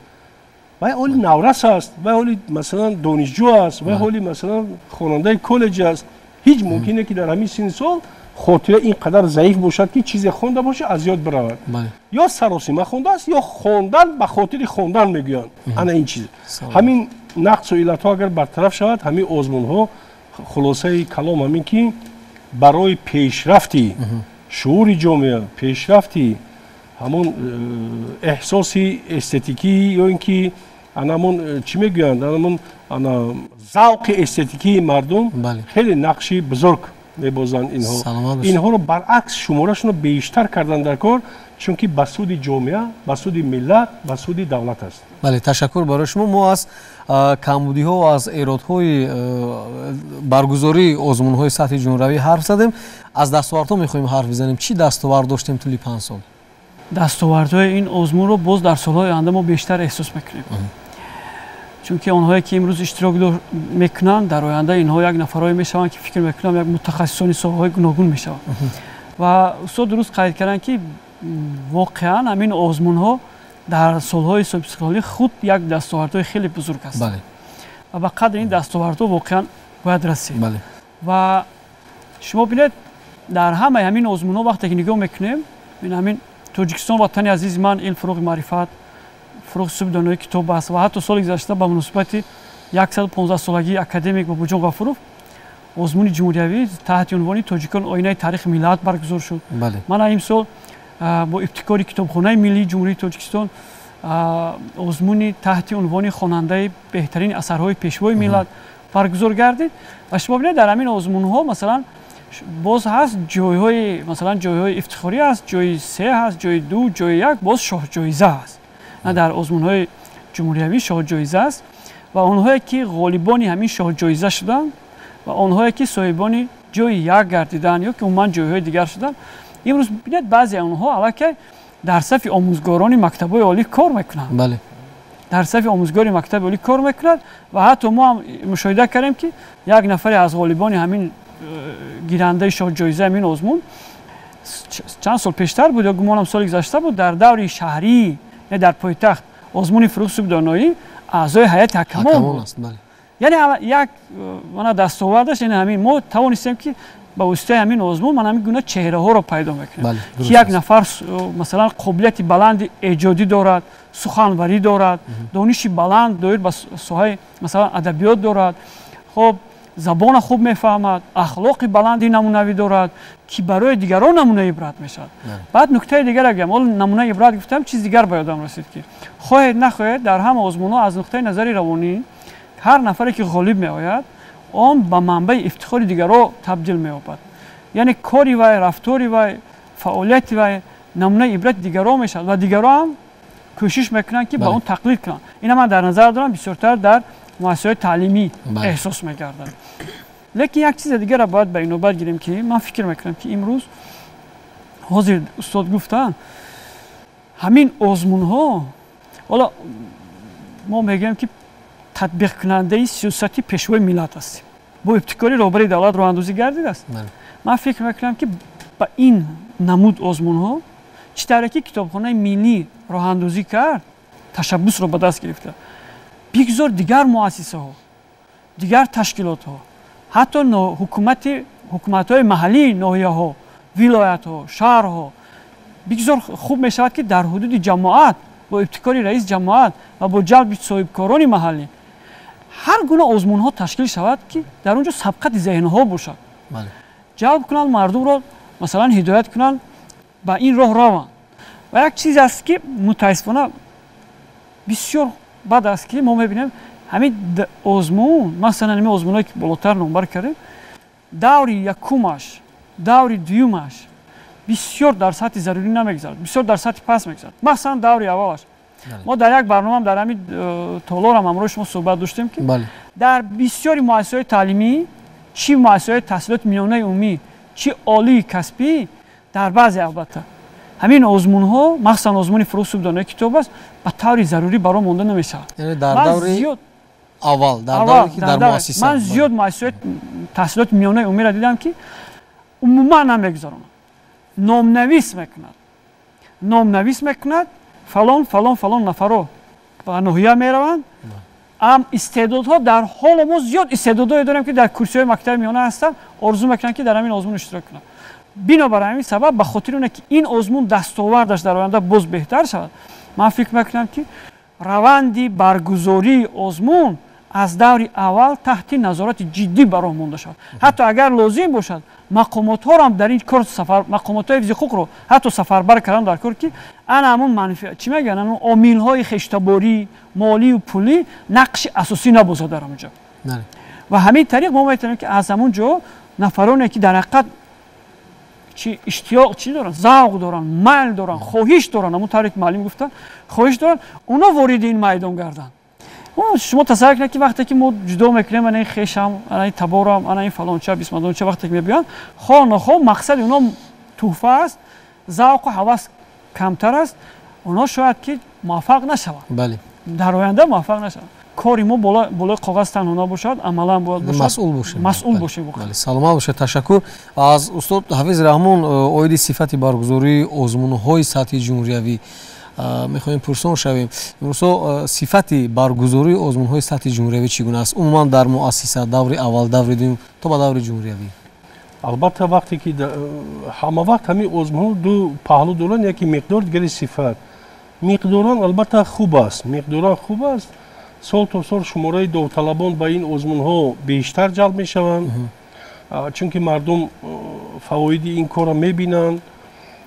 و حالی نورس است، و حالی مثلا دانشجو است، و حالی مثلا خواننده کالج است، هیچ ممکنه که در همین سن سال خاطره اینقدر ضعیف باشد که چیزی خونده باشه از یاد برود. یا سراسیمه خونده است یا خواندن به خاطر خواندن میگویند. انا این چیز همین نقص و علت ها اگر برطرف شود، همین آزمون ها خلاصه کلام همین که برای پیشرفتی شعور جامعه، پیشرفتی همون احساس استتیکی یا اینکه همون چی میگویند، همون ذوق استتیکی مردم خیلی نقشی بزرگ میبازند. اینها رو برعکس شمارشون رو بیشتر کردن در کار، چون که به سود جامعه، به سود ملت، به سود دولت است. بله، تشکر برای شما. ما از کمبودی ها و از ایرادهای برگزاری آزمون های سطح جمهوری حرف زدیم. از دستاوردها میخوایم حرف بزنیم. چی دستاورد داشتیم طول 5 سال؟ دستاوردهای این آزمون رو باز در سالهای آینده ما بیشتر احساس میکنیم، چون که آنهایی که امروز اشتراک میکنن در آینده اینها یک نفرایی میشوند که فکر میکنم یک متخصصان ساحه‌های گوناگون میشوند. و استاد درست قید کردن که واقعا همین آزمون ها در سالهای سابقه خود یک دستاوردهای خیلی بزرگ است. و به قدر این دستاوردها واقعا باید رسید. و شما ببینید در همین آزمون ها وقتی که نگاه میکنیم، همین تاجیکستان وطن عزیز من، این فروغ معرفت، فروغ صبح دانایی کتاب است و حتی سال گذشته به مناسبت 115 سالگی اکادمیک با بوجان غفورов آزمون جمهوری تحت عنوان تاجیکان آینه تاریخ ملت برگزار شد. من این سال با ابتکار کتابخانه ملی جمهوری تاجیکستان آزمون تحت عنوان خواننده بهترین اثرهای پیشوای ملت برگزار گردید. و شما ببینید در همین آزمون ها مثلا باز هست جایهای مثلا جایهای افتخاری است، جای 3 هست، جای 2، جای 1 باز شاه جایزه است. نه در آزمون های جمهوری شاه جایزه است و آنهایی که غالبان همین شاه جایزه شدن و آنهایی که صاحبان جای 1 گردیدن یا که عموما جایهای دیگر شدن، امروز ببینید بعضی آنها البته در صف آموزگاران مکتب‌های عالی کار میکنند. در صف آموزگاری مکتب عالی کار میکنند و حتی ما هم مشاهده کردیم که یک نفر از غالبان همین گیرنده شاه جایزه همین آزمون چند سال پیشتر بود یا گمانم سال گذشته بود، در دوره شهری یا در پایتخت آزمون فروغ صبح دانایی اعضای هیئت حکمان بود. یعنی یک من دستاوردش این همین ما توانستیم که با واسطه همین آزمون من همین گونه چهره ها رو پیدا میکنم که یک نفر مثلا قابلیت بلند ایجادی دارد، سخنوری دارد، دانشی بلند دارد با سوهای مثلا ادبیات دارد، خب زبان خوب میفهمد، اخلاق بلندی نمونه‌ای دارد که برای دیگران نمونه عبرت میشد. بعد نکته دیگر اگه ما نمونه عبرت گفتم چیز دیگر به یادم رسید که خواهید نخواهید در همه آزمون‌ها از نقطه نظر روانی هر نفری که غالب میآید آن به منبع افتخار دیگران تبدیل می‌یابد. یعنی کاری و رفتاری و فعالیت و نمونه عبرت دیگران میشد و دیگران هم کوشش میکنن که با اون تقلید کنن. اینا من در نظر دارم بسیارتر در مؤسسات تعلیمی احساس می‌کردن. لیکن یک چیز دیگر را باید به این نوبت گیریم که من فکر میکنم که امروز حاضر استاد گفتن همین آزمون‌ها حالا ما میگیم که تطبیق کننده سیاستی پیشوای ملت هستیم. با ابتکاری رهبری دولت راه‌اندازی گردیده است. من فکر میکنم که با این نمود آزمون‌ها چطوری که کتابخانه ملی راه‌اندازی کرد تشبث رو به دست گرفته. بگذار دیگر مؤسسه ها، دیگر تشکیلات ها، حتی حکومت‌های محلی، ناحیه ها، ولایت ها، شهر ها بگذار خوب می شود که در حدود جماعت با ابتکاری رئیس جماعت و با جلب صاحبکاران محلی هر گونه آزمون ها تشکیل شود که در اونجا سبقت ذهن ها باشد. جلب کنند مردم را مثلا هدایت کنند با این راه روند. و یک چیز است که متاسفانه بسیار بد است که ما میبینیم همین آزمون مثلا همین آزمونایی که بالاتر نمبر کرده دور یکمش دور دومش بسیار در سطح ضروری نمیگذارد، بسیار در سطح پس میگذارد. مثلا دور اولش ما در یک برنامه در همین تالار هم امروز شما صحبت داشتیم که در بسیاری مؤسسات تعلیمی چی مؤسسات تحصیلات میانه عمومی چی عالی کسبی در بعضی البته همین آزمون ها مثلا آزمون فروغ صبحانه کتاب است به طور ضروری برای مونده نمیشه. یعنی در دوره اول در دوره که در مؤسسه من زیاد مؤسسات تحصیلات میانه عمومی را دیدم که عموما نمیگذارن. نامنویس میکند فلان نفرو با ناحیه میروند. ام استعدادها در حال ما زیاد استعدادایی داریم که در کورس‌های مکتب میانه هستن آرزو میکنن که در همین آزمون اشتراک کنن. بنابراین همین سبب به خاطر اونه که این آزمون دستاوردش در آینده باز بهتر شود من فکر میکنم که روندی برگزاری آزمون از دور اول تحت نظارت جدی برای مونده شود. حتی اگر لازم باشد مقامات ها هم در این کار مقامات های حفظ رو حتی سفربر کردن در کار که انا همون منفی چی میگن اون عامل های خشتباری مالی و پولی نقش اساسی نبازه در اونجا. و همین طریق ما میتونیم که از همون جا نفرانی که در حقیقت چی اشتیاق چی دارن ذوق دارن میل دارن خواهش دارن همون طریق معلم گفتن خواهش دارن اونا وارد این میدان گردن. شما تصور کنید که وقتی که ما جدا میکنیم انا این خشم انا این تبارم انا این فلان چه 20 مدون چه وقتی که میبیان خو مقصد اونا تحفه است ذوق و هوس کمتر است اونا شاید که موفق نشوند. بله در آینده موفق نشوند. کاری ما بالا کاغذ تنها نباشد عملا باید باشد مسئول باشیم. بله سلامت باشید. تشکر از استاد حافظ رحمان. اوید صفت برگزاری آزمون‌های سطح جمهوری میخوایم پرسان شویم امروز صفت برگزاری آزمون‌های سطح جمهوری چگونه است عموما در مؤسسه دور اول دور دوم تا به دور جمهوری؟ البته وقتی که همه وقت همین آزمون دو پهلو دارن یکی مقدار دیگری صفت. مقداران البته خوب است سال تا سال شماره داوطلبان به این آزمون‌ها بیشتر جلب میشوند چون که مردم فواید این کار را میبینند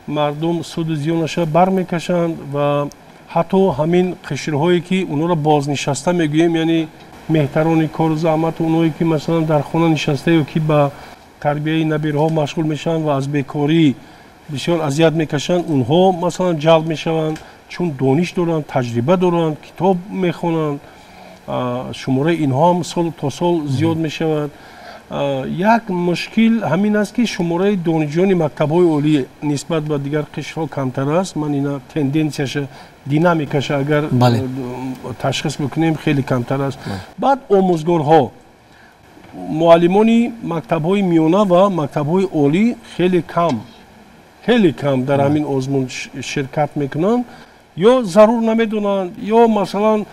مردم سود زیانش برمیکشند و حتی همین قشرهایی که اونا را بازنشسته میگوییم یعنی مهتران کار و زحمت اونایی که مثلا در خانه نشسته و که به تربیه نبیرها مشغول میشن و از بیکاری بسیار اذیت میکشند اونها مثلا جلب میشوند چون دانش دارند تجربه دارند کتاب میخوانند شماره اینها هم سال تا سال زیاد میشود. یک مشکل همین است که شماره دانشجویان مکتب‌های عالی نسبت به دیگر قشرها کمتر است. من اینا تندنسیش دینامیکش اگر تشخیص بکنیم خیلی کمتر است. بعد آموزگارها معلمان مکتب‌های میانه و مکتب‌های عالی خیلی کم در همین آزمون شرکت میکنند یا ضرور نمیدونند یا مثلا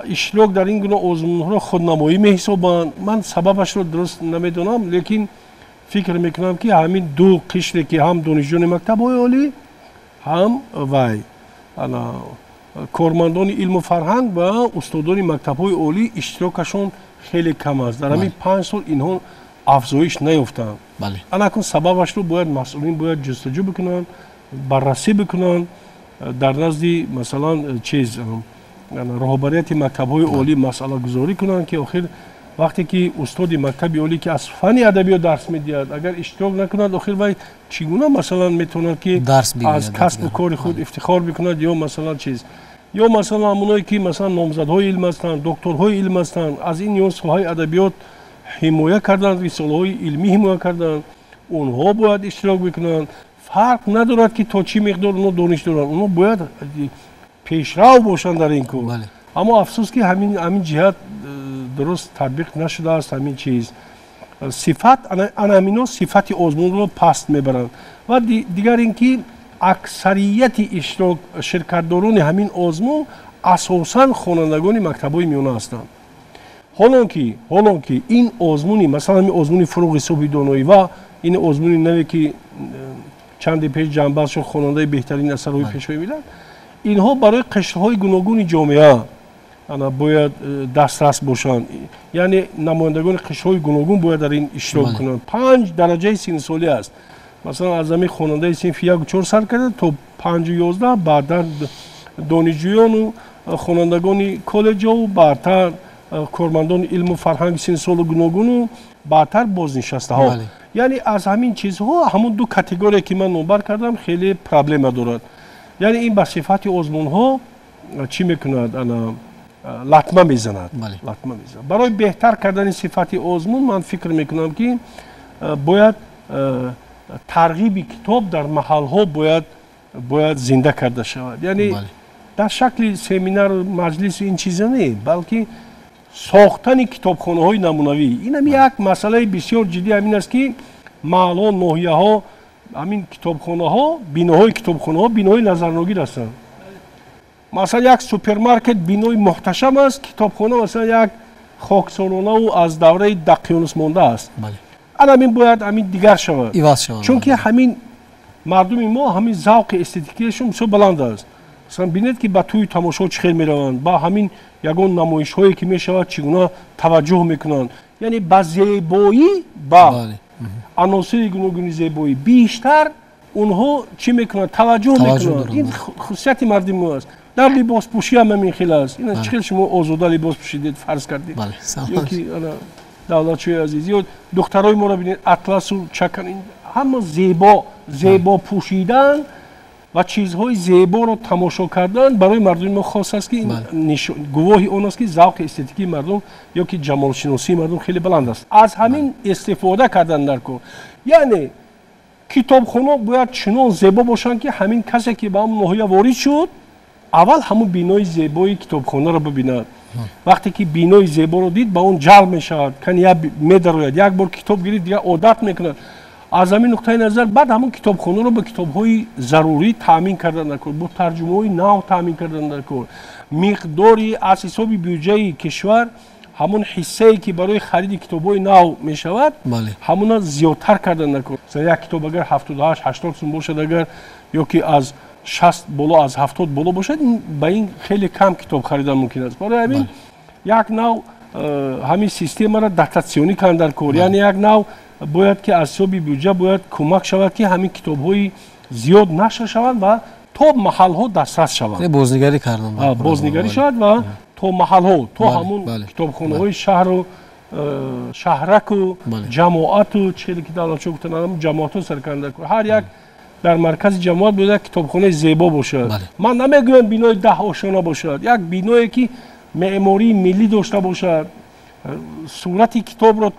иштирок дар ин гуна озмунҳоро худнамоӣ меҳисобанд. Ман сабабашро дуруст намедонам, лекин фикр мекунам ки ҳамин ду қишре ки ҳам донишҷӯёни мактабҳои олӣ ҳам вай кормандони илму фарҳанг ва устодони мактабҳои олӣ иштирокашон хеле кам аст. Дар ҳамин 5 сол инҳо афзоиш наёфтанд. Анакун сабабашро бояд масъулин бояд ҷустуҷӯ бикунанд, баррасӣ бикунанд дар назди масалан чиз роҳбарияти мактабҳои олӣ масъалагузорӣ кунанд ки охир вақте ки устоди мактаби олӣ ки аз фанни адабиёт дарс медиҳад агар иштирок накунад охир вай чӣ гуна масалан метавонад ки аз касбу кори худ ифтихор бикунад ё масалан чиз ё масалан ҳамоное ки масалан номзадҳои илм ҳастанд, докторҳои илм ҳастанд, аз ин ё соҳаи адабиёт ҳимоя карданд, рисолаҳои илмӣ ҳимоя карданд, онҳо бояд иштирок бикунанд. Фарқ надорад ки то чӣ миқдор онҳо дониш доранд, онҳо бояд пешрав бошанд дар ин кор. Аммо афсӯс ки ҳамин ҷиҳат дуруст татбиқ нашудааст. Ҳамин чиз сифат ҳамино сифати озмунро паст мебаранд. Ва дигар ин ки аксарияти иштирок ширкатдорони ҳамин озмун асосан хонандагони мактабҳои миёна ҳастанд. ҳолон ки ин озмуни масалан озмуни фуруғи субҳи доноӣ ва ин озмуни наве ки чанде пеш ҷанбаҳ шуд хонандаи беҳтарин асарҳои пешои миллат, инҳо барои қишрҳои гуногуни ҷомеа бояд дастрас бошанд. Яъне намояндагони қишрҳои гуногун бояд дар ин иштирок кунанд. 5 дараҷаи синнисолӣ аст. Масалан аз ҳамин хонандаи синфи 1-4 сар карда то 5-11 баъдан донишҷӯёну хонандагони коллеҷову баъдтар кормандони илму фарҳанги синнисолу гуногуну баъдтар бознишастаҳо. Яъне аз ҳамин чизҳо ҳамун ду категория ки ман номбар кардам хеле проблема дорад. Яъне ин ба сифати озмунҳо чӣ мекунад латма мезанад. Барои беҳтар кардани сифати озмун ман фикр мекунам ки бояд тарғиби китоб дар маҳалҳо бояд зинда карда шавад. Яъне дар шакли семинару маҷлису ин чиза не, балки сохтани китобхонаҳои намунавӣ. Инам як масъалаи бисёр ҷиддӣ ҳамин аст ки маҳалҳо, ноҳияҳо, ҳамин китобхонаҳо, биноҳои китобхонаҳо биноҳои назарногир ҳастанд. Масалан як супермаркет бинои муҳташам аст, китобхона масалан як хоксоронаву аз давраи Даққёнус монда аст. Ҳамин бояд ҳамин дигар шавад. Чунки ҳамин мардуми мо ҳамин завқи эстетикияшон бисёр баланд аст. Масалан бинед ки ба тӯи тамошо чӣ хел мераванд, ба ҳамин ягон намоишҳое ки мешавад чӣ гуна таваҷҷӯҳ мекунанд. Яъне ба зебоӣ, ба аносири гуногуни зебоӣ биштар онҳо чӣ мекунанд, таваҷҷӯҳ мекунанд. Ин хусусияти мардуми мо аст. Дар либоспӯшӣ ҳам ҳамин хел аст. Ин чӣ хел шумо озода либос пӯшидед фарз кардед. Ёки давлатшоҳи азиз ё духтарои моро бинед атласу чакан, ҳама зебо пӯшидан ва чизҳои зеборо тамошо кардан барои мардуми мо хос аст ки гувоҳи он аст ки завқи эстетикии мардум ё ки ҷамолшиносии мардум хеле баланд аст. Аз ҳамин истифода кардан дар кор. Яъне китобхона бояд чунон зебо бошанд ки ҳамин касе ки ба ҳамон ноҳия ворид шуд аввал ҳамун бинои зебои китобхонаро бибинад. Вақте ки бинои зеборо дид ба он ҷалб мешавад, кани медарояд, як бор китоб гирид дигар одат мекунад. Аз ҳамин нуқтаи назар баъд ҳамун китобхонаро ба китобҳои зарурӣ таъмин кардан дар кор, бо тарҷумаҳои нав таъмин кардан дар кор. Миқдори аз ҳисоби бюҷаи кишвар ҳамун ҳиссае ки барои хариди китобҳои нав мешавад, ҳамуна зиёдтар кардан дар кор. Як китоб агар 78-80 сум бошад, агар ё ки аз 60 боло аз 70 боло бошад, ба ин хеле кам китоб харидан мумкин аст. Барои ҳамин як нав ҳамин системаро дататсионӣ кардан дар кор. Яъне як нав бояд ки аз ҳисоби бюҷа бояд кӯмак шавад ки ҳамин китобҳои зиёд нашр шаванд ва то маҳалҳо дастрас шаванд. Бознигарӣ кардан. Бознигарӣ шавад ва то маҳалҳо, то ҳамун китобхонаҳои шаҳру шаҳраку ҷамоату чиҳеле ки давлатшо гуфтанд ҷамоатҳо сар кардан дар кор. Ҳар як дар маркази ҷамоат бояд як китобхонаи зебо бошад. Ман намегӯям бинои 10 ошона бошад. Як биное ки меъмории миллӣ дошта бошад, сурати китобро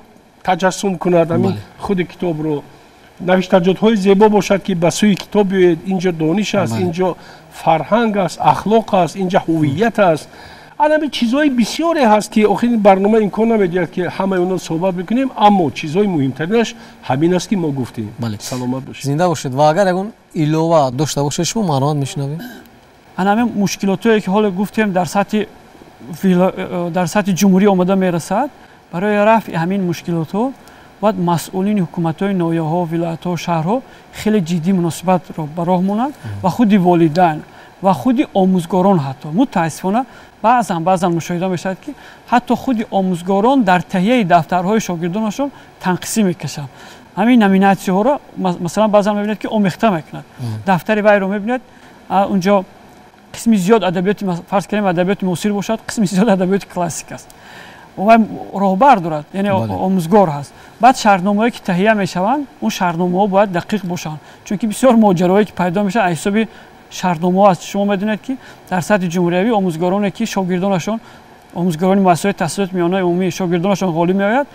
таҷассум кунад, ҳамин худи китобро, навиштаҷотҳои зебо бошад ки ба сӯи китоб биёед. Инҷо дониш аст, инҷо фарҳанг аст, ахлоқ аст, инҷо ҳувият аст. ҳамин чизҳои бисёре ҳаст ки охир барнома имкон намедиҳад ки ҳамаи онро суҳбат бикунем, аммо чизҳои муҳимтаринаш ҳамин аст ки мо гуфтем. Саломат бошед. Зинда бошед. Ва агар ягон илова дошта бошед шумо маълумот мешунавем? ҳамин мушкилотое ки ҳоло гуфтем дар сатҳи дар сатҳи ҷумҳурӣ омада мерасад, барои рафъи ҳамин мушкилотҳо бояд масъулини ҳукуматҳои ноҳияҳо, вилоятҳо, шаҳрҳо хеле ҷиддӣ муносибатро ба роҳ монанд ва худи волидайн ва худи омӯзгорон ҳатто мутаассифона баъзан мушоҳида мешавад, ки ҳатто худи омӯзгорон дар таҳияи дафтарҳои шогирдонашон танқисӣ мекашанд. ҳамин номинатсияҳоро масалан баъзан мебинед, ки омехта мекунад. Дафтари вайро мебинед, унҷо қисми зиёд адабиёти фарз кардем адабиёти муосир бошад, қисми зиёд адабиёти классик аст. вай роҳбар дорад, яъне омӯзгор ҳаст. баъд шаҳрномаҳое ки таҳия мешаванд, он шаҳрномаҳо бояд дақиқ бошанд, чунки бисёр моҷароҳое ки пайдо мешавад аз ҳисоби шаҳрномаҳо аст. шумо медонед, ки дар сатҳи ҷумҳуриявӣ омӯзгороне ки шогирдонашон, омӯзгорони муассисаҳои таҳсилоти миёнаи умумӣ шогирдонашон ғолиб меояд,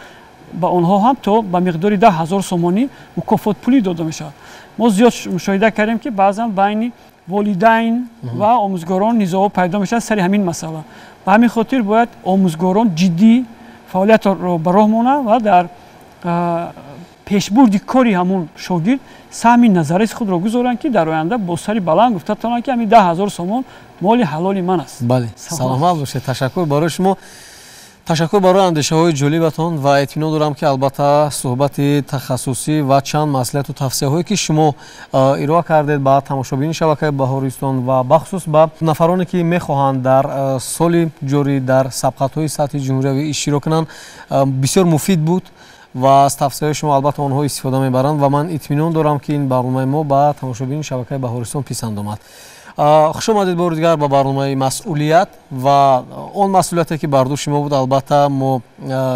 ба онҳо ҳам то ба миқдори 10 000 сомонӣ мукофотпулӣ дода мешавад. мо зиёд мушоҳида кардем, ки баъзан байни волидайн ва омӯзгорон низоъҳо пайдо мешавад сари ҳамин масъала. ба ҳамин хотир бояд омӯзгорон ҷиддӣ фаъолиятро ба роҳ монанд ва дар пешбурди кори ҳамон шогирд саҳми назариси худро гузоранд, ки дар оянда бо сари баланд гуфта тавонанд, ки ҳамин 10 000 сомон моли ҳалоли ман аст. бале, саломат бошед. ташаккур барои шумо. ташаккур барои андешаҳои ҷолибатон ва эътиминон дорам, ки албатта суҳбати тахассусӣ ва чанд маслиҳату тавсияҳое ки шумо ироа кардед ба тамошобини шабакаи Баҳористон ва бахусус ба нафароне ки мехоҳанд дар соли ҷорӣ дар сабқатҳои сатҳи ҷумҳуриявӣ иштирок кунанд бисёр муфид буд ва аз тавсияҳои шумо албатта онҳо истифода мебаранд ва ман эътиминон дорам, ки ин барномаи мо ба тамошобини шабакаи Баҳористон писанд омад. хуш омадед бори дигар ба барномаи масъулият ва он масъулияте ки бар дӯши мо буд албатта мо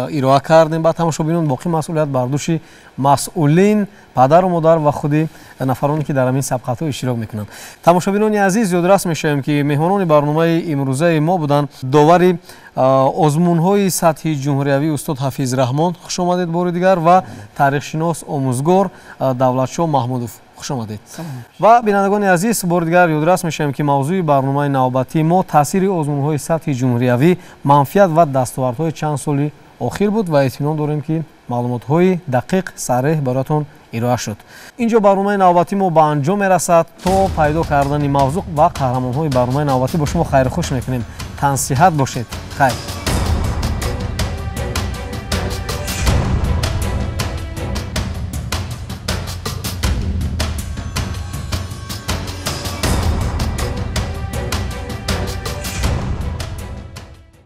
ироа кардем ба тамошобинон. боқӣ масъулият бар дӯши масъулин, падару модар ва худи нафароне ки дар ҳамин сабқатҳо иштирок мекунанд. тамошобинони азиз, ёдрас мешавем, ки меҳмонони барномаи имрӯзаи мо буданд довари озмунҳои сатҳи ҷумҳуриявӣ устод Ҳафиз Раҳмон. хуш омадед бори дигар ва таърихшинос омӯзгор Давлатшоҳ Маҳмудов. хуш омадед. ва бинандагони азиз, бори дигар ёдрас мешавем, ки мавзӯи барномаи навбатии мо таъсири озмунҳои сатҳи ҷумҳуриявӣ, манфиат ва дастовардҳои чанд соли охир буд ва эътиминон дорем, ки маълумотҳои дақиқ сареҳ бароятон ироа шуд. инҷо барномаи навбатии мо ба анҷом мерасад. то пайдо кардани мавзӯъ ва қаҳрамонҳои барномаи навбатӣ бо шумо хайру хуш мекунем. тансиҳат бошед. хайр.